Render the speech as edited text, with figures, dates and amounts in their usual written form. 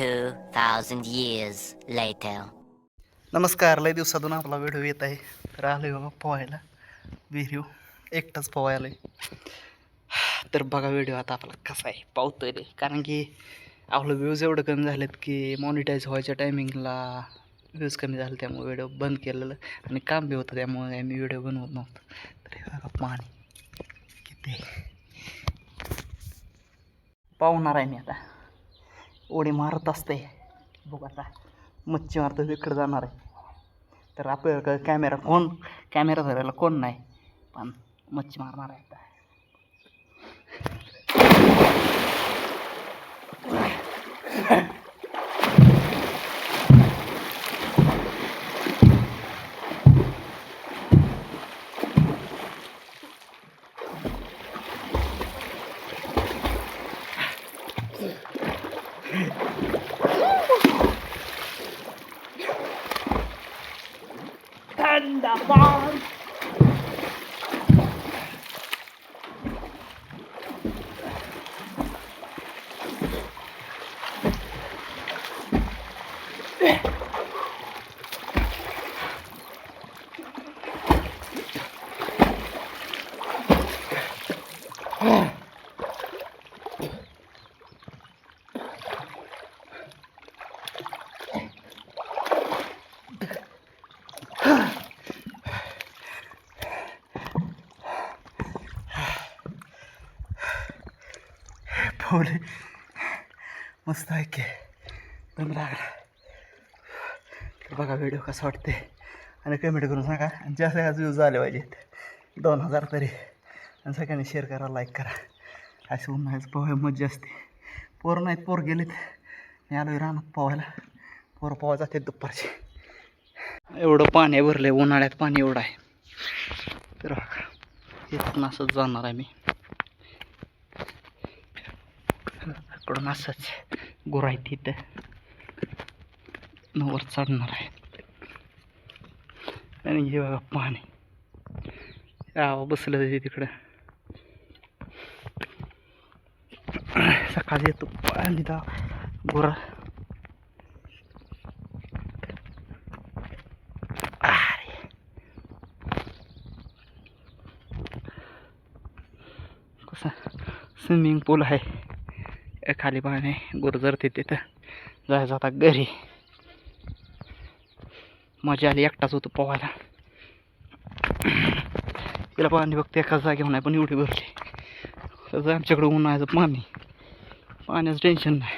2,000 years later. नमस्कार. लय दिवसातून आपला व्हिडिओ येत आहे. तर आलोय बाबा पोहायला विहिरीव, एकटाच पोहायला. तर बघा व्हिडिओ आता आपला कसा आहे, पावतोय रे. कारण की आपलं व्ह्यूज एवढं कमी झालेत की मॉनिटाईज व्हायच्या टायमिंगला व्ह्यूज कमी झाले, त्यामुळे व्हिडिओ बंद केलेलं. आणि काम बी होतं, त्यामुळे मी व्हिडिओ बनवत नव्हतो. तर हे बघा पाणी किती पावणार आहे. मी आता उडी मारत असते. बघ आता मच्छी मारतो तिकडे जाणार आहे. तर आपल्याकडे कॅमेरा धरायला कोण नाही, पण मच्छी मारणार आहे आता. Thunderball! पोहले मस्त आहे की, दम लागला. तर बघा व्हिडिओ कसा वाटते आणि कमेंट करून सांगा. आणि जास्त व्ह्यूज झाले पाहिजेत, 2000 तरी. आणि सगळ्यांनी शेअर करा, लाईक करा. असे उन्हाळ्याचं पोहाय मजा असते. पोरं नाहीत, पोर गेलेत. मी आलो रानात पोहायला. पोरं पोहा जाते दुपारचे. एवढं पाणी भरलं आहे उन्हाळ्यात, पाणी एवढं आहे. तर बघा इथून असंच जाणार आहे मी. इकडून असंच गुरं आहे तिथं, वर चढणार आहे. आणि हे बघा पाणी गावा बसलं तिकडं. सकाळी येतो पाणी दा गुरा. कसा स्विमिंग पूल आहे, खाली पाणी गुरजरते. तिथं जायचं आता घरी. मजा आली, एकटाच होतो पोहायला. तिला पाणी फक्त एकाच जागेवर नाही, पण एवढी भरली. आमच्याकडे उन्हाळ्याचं पाण्याचं टेन्शन नाही.